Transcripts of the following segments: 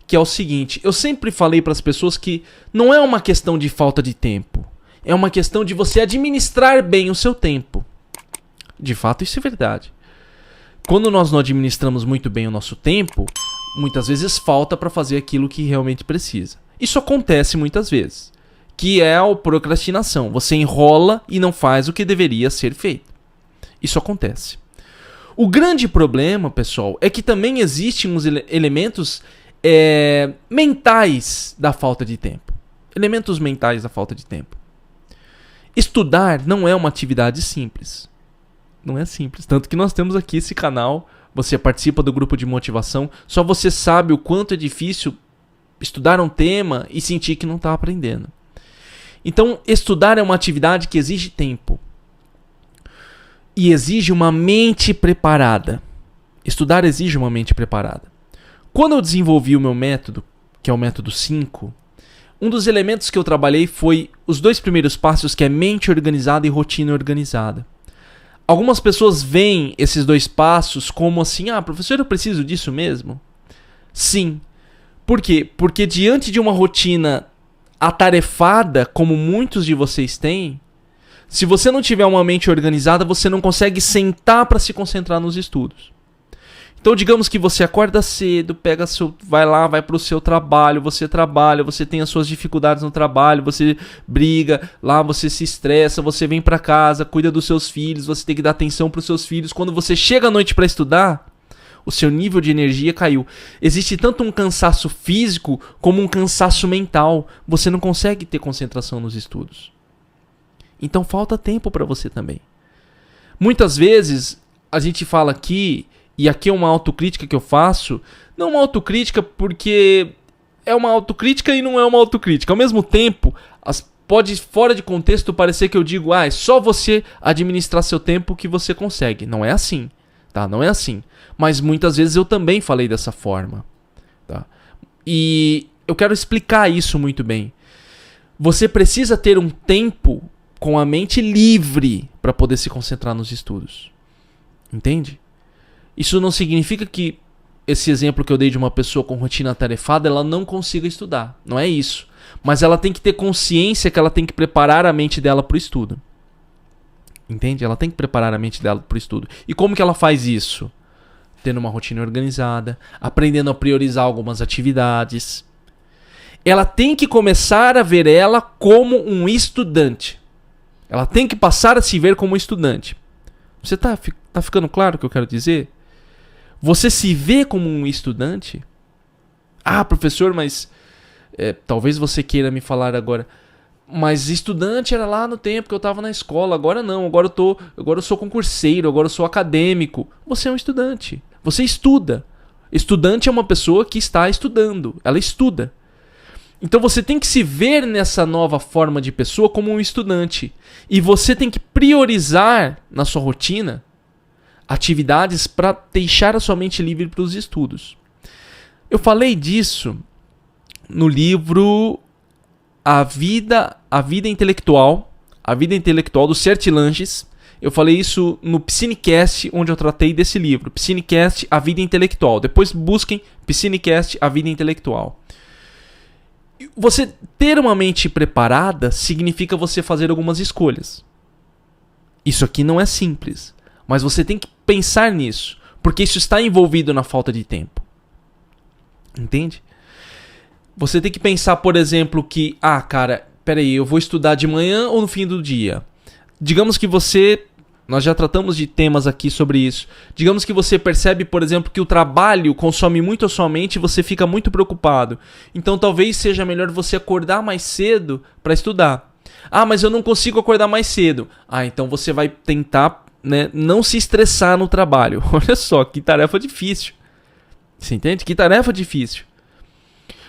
que é o seguinte: eu sempre falei para as pessoas que não é uma questão de falta de tempo, é uma questão de você administrar bem o seu tempo. De fato, isso é verdade. Quando nós não administramos muito bem o nosso tempo, muitas vezes falta para fazer aquilo que realmente precisa. Isso acontece muitas vezes, que é a procrastinação. Você enrola e não faz o que deveria ser feito. Isso acontece. O grande problema, pessoal, é que também existem uns elementos mentais da falta de tempo. Elementos mentais da falta de tempo. Estudar não é uma atividade simples. Não é simples. Tanto que nós temos aqui esse canal, você participa do grupo de motivação, só você sabe o quanto é difícil estudar um tema e sentir que não está aprendendo. Então, estudar é uma atividade que exige tempo. E exige uma mente preparada. Estudar exige uma mente preparada. Quando eu desenvolvi o meu método, que é o método 5, um dos elementos que eu trabalhei foi os 2 primeiros passos, que é mente organizada e rotina organizada. Algumas pessoas veem esses 2 passos como assim: professor, eu preciso disso mesmo? Sim. Por quê? Porque diante de uma rotina atarefada, como muitos de vocês têm, se você não tiver uma mente organizada, você não consegue sentar para se concentrar nos estudos. Então, digamos que você acorda cedo, vai para o seu trabalho, você tem as suas dificuldades no trabalho, você briga, lá você se estressa, você vem para casa, cuida dos seus filhos, você tem que dar atenção para os seus filhos. Quando você chega à noite para estudar, o seu nível de energia caiu. Existe tanto um cansaço físico como um cansaço mental. Você não consegue ter concentração nos estudos. Então falta tempo para você também. Muitas vezes a gente fala aqui, e aqui é uma autocrítica que eu faço, não uma autocrítica porque é uma autocrítica e não é uma autocrítica. Ao mesmo tempo, pode fora de contexto parecer que eu digo, é só você administrar seu tempo que você consegue. Não é assim, tá? Não é assim. Mas muitas vezes eu também falei dessa forma, tá? E eu quero explicar isso muito bem. Você precisa ter um tempo com a mente livre para poder se concentrar nos estudos. Entende? Isso não significa que esse exemplo que eu dei de uma pessoa com rotina atarefada, ela não consiga estudar. Não é isso. Mas ela tem que ter consciência que ela tem que preparar a mente dela para o estudo. Entende? Ela tem que preparar a mente dela para o estudo. E como que ela faz isso? Tendo uma rotina organizada, aprendendo a priorizar algumas atividades. Ela tem que começar a ver ela como um estudante. Ela tem que passar a se ver como estudante. Você tá ficando claro o que eu quero dizer? Você se vê como um estudante? Professor, mas talvez você queira me falar agora, mas estudante era lá no tempo que eu estava na escola, agora não, agora eu sou concurseiro, agora eu sou acadêmico. Você é um estudante, você estuda. Estudante é uma pessoa que está estudando, ela estuda. Então você tem que se ver nessa nova forma de pessoa como um estudante. E você tem que priorizar na sua rotina atividades para deixar a sua mente livre para os estudos. Eu falei disso no livro A Vida Intelectual do Serti Langes. Eu falei isso no Piscinecast, onde eu tratei desse livro. Piscinecast, A Vida Intelectual. Depois busquem Piscinecast, A Vida Intelectual. Você ter uma mente preparada significa você fazer algumas escolhas. Isso aqui não é simples, mas você tem que pensar nisso, porque isso está envolvido na falta de tempo. Entende? Você tem que pensar, por exemplo, que, peraí, eu vou estudar de manhã ou no fim do dia? Digamos que nós já tratamos de temas aqui sobre isso. Digamos que você percebe, por exemplo, que o trabalho consome muito a sua mente e você fica muito preocupado. Então talvez seja melhor você acordar mais cedo para estudar. Mas eu não consigo acordar mais cedo. Então você vai tentar, não se estressar no trabalho. Olha só, que tarefa difícil. Você entende? Que tarefa difícil.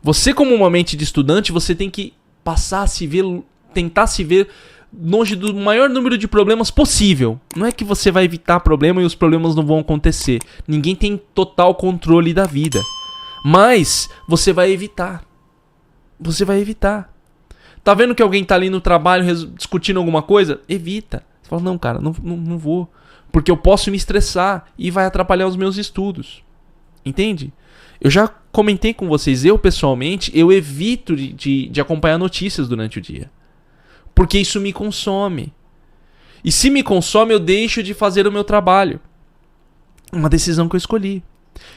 Você, como uma mente de estudante, você tem que passar a se ver, tentar se ver longe do maior número de problemas possível. Não é que você vai evitar problema e os problemas não vão acontecer. Ninguém tem total controle da vida. Mas você vai evitar. Você vai evitar. Tá vendo que alguém tá ali no trabalho discutindo alguma coisa? Evita. Você fala, não, cara, não vou. Porque eu posso me estressar e vai atrapalhar os meus estudos. Entende? Eu já comentei com vocês, eu pessoalmente, eu evito de acompanhar notícias durante o dia. Porque isso me consome. E se me consome, eu deixo de fazer o meu trabalho. Uma decisão que eu escolhi.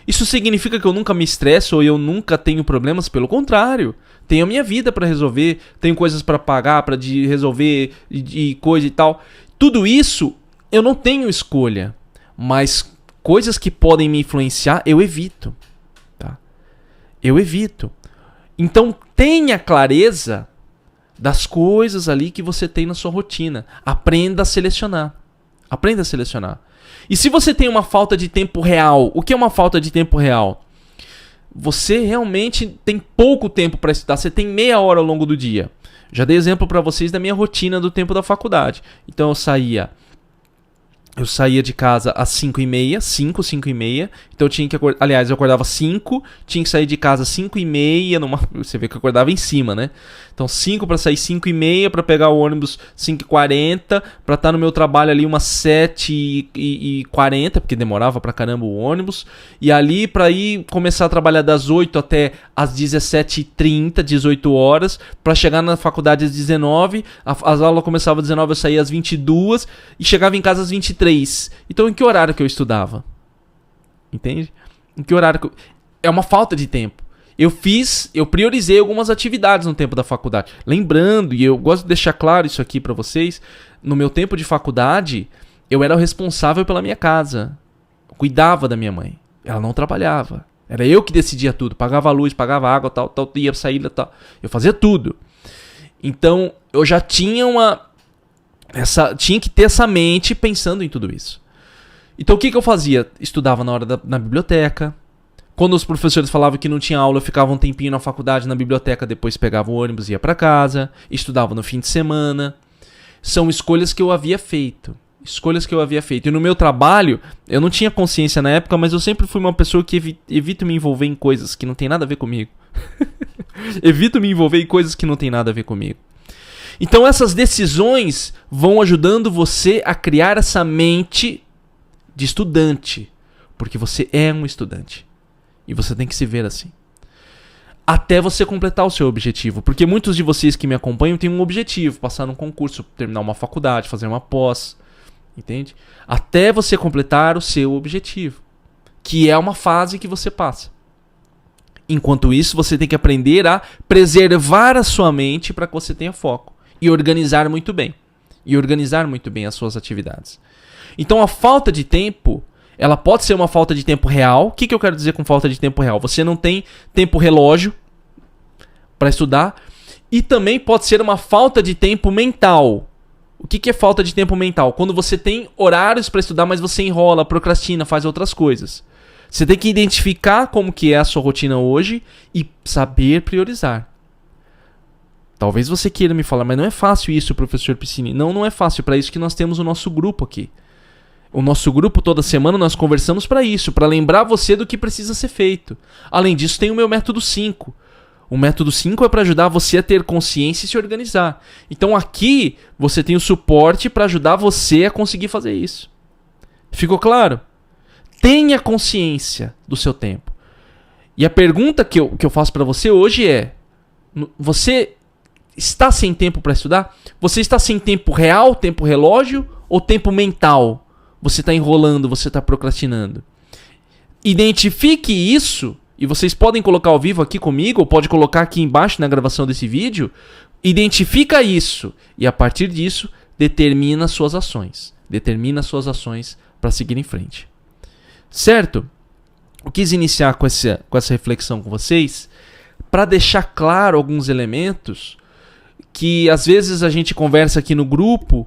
Isso significa que eu nunca me estresso ou eu nunca tenho problemas? Pelo contrário. Tenho a minha vida para resolver, tenho coisas para pagar, para resolver e coisa e tal. Tudo isso eu não tenho escolha. Mas coisas que podem me influenciar, eu evito. Tá? Eu evito. Então tenha clareza das coisas ali que você tem na sua rotina. Aprenda a selecionar. Aprenda a selecionar. E se você tem uma falta de tempo real, o que é uma falta de tempo real? Você realmente tem pouco tempo para estudar, você tem meia hora ao longo do dia. Já dei exemplo para vocês da minha rotina do tempo da faculdade. Então eu saía de casa às 5h30, 5h30. Então eu tinha que acordar. Aliás, eu acordava 5, tinha que sair de casa às 5h30. Você vê que eu acordava em cima, né? Então 5 para sair 5h30, para pegar o ônibus 5h40, para estar no meu trabalho ali umas 7h40, porque demorava pra caramba o ônibus. E ali para ir começar a trabalhar das 8 até às 17h30, 18 horas, para chegar na faculdade às 19. As aulas começavam às 19, eu saía às 22 e chegava em casa às 23. Então em que horário que eu estudava? Entende? Em que horário que É uma falta de tempo. Eu priorizei algumas atividades no tempo da faculdade. Lembrando, e eu gosto de deixar claro isso aqui pra vocês, no meu tempo de faculdade, eu era o responsável pela minha casa. Eu cuidava da minha mãe. Ela não trabalhava. Era eu que decidia tudo. Pagava a luz, pagava a água, tal, ia sair, tal. Eu fazia tudo. Então, eu já tinha tinha que ter essa mente pensando em tudo isso. Então, o que eu fazia? Estudava na biblioteca. Quando os professores falavam que não tinha aula, eu ficava um tempinho na faculdade, na biblioteca, depois pegava o ônibus e ia para casa. Estudava no fim de semana. São escolhas que eu havia feito. E no meu trabalho, eu não tinha consciência na época, mas eu sempre fui uma pessoa que evito me envolver em coisas que não tem nada a ver comigo. Evito me envolver em coisas que não tem nada a ver comigo. Então essas decisões vão ajudando você a criar essa mente de estudante. Porque você é um estudante. E você tem que se ver assim. Até você completar o seu objetivo. Porque muitos de vocês que me acompanham têm um objetivo. Passar num concurso, terminar uma faculdade, fazer uma pós. Entende? Até você completar o seu objetivo. Que é uma fase que você passa. Enquanto isso, você tem que aprender a preservar a sua mente para que você tenha foco. E organizar muito bem. As suas atividades. Então a falta de tempo... ela pode ser uma falta de tempo real. O que eu quero dizer com falta de tempo real? Você não tem tempo relógio para estudar. E também pode ser uma falta de tempo mental. O que é falta de tempo mental? Quando você tem horários para estudar, mas você enrola, procrastina, faz outras coisas. Você tem que identificar como que é a sua rotina hoje e saber priorizar. Talvez você queira me falar, mas não é fácil isso, professor Piscini. Não é fácil. Para isso que nós temos o nosso grupo aqui. O nosso grupo, toda semana, nós conversamos para isso, para lembrar você do que precisa ser feito. Além disso, tem o meu método 5. O método 5 é para ajudar você a ter consciência e se organizar. Então aqui, você tem o suporte para ajudar você a conseguir fazer isso. Ficou claro? Tenha consciência do seu tempo. E a pergunta que eu faço para você hoje é... você está sem tempo para estudar? Você está sem tempo real, tempo relógio ou tempo mental? Você está enrolando, você está procrastinando. Identifique isso, e vocês podem colocar ao vivo aqui comigo, ou pode colocar aqui embaixo na gravação desse vídeo. Identifica isso, e a partir disso, determina suas ações. Determina suas ações para seguir em frente. Certo? Eu quis iniciar com essa reflexão com vocês, para deixar claro alguns elementos que às vezes a gente conversa aqui no grupo...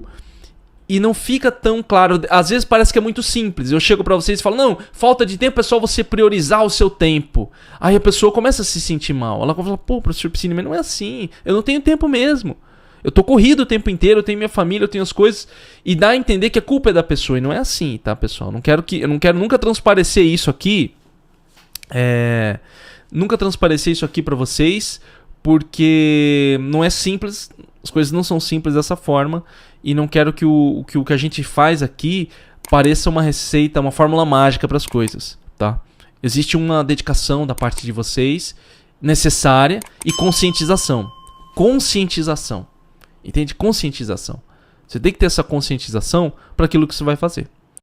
e não fica tão claro. Às vezes parece que é muito simples. Eu chego pra vocês e falo, não, falta de tempo é só você priorizar o seu tempo. Aí a pessoa começa a se sentir mal. Ela fala, pô, professor Piscini, mas não é assim. Eu não tenho tempo mesmo. Eu tô corrido o tempo inteiro, eu tenho minha família, eu tenho as coisas. E dá a entender que a culpa é da pessoa. E não é assim, tá, pessoal? Eu não quero nunca transparecer isso aqui. Nunca transparecer isso aqui pra vocês. Porque não é simples. As coisas não são simples dessa forma. E não quero que o que a gente faz aqui pareça uma receita, uma fórmula mágica para as coisas, tá? Existe uma dedicação da parte de vocês necessária e conscientização. Conscientização. Entende? Conscientização. Você tem que ter essa conscientização para aquilo que você vai fazer.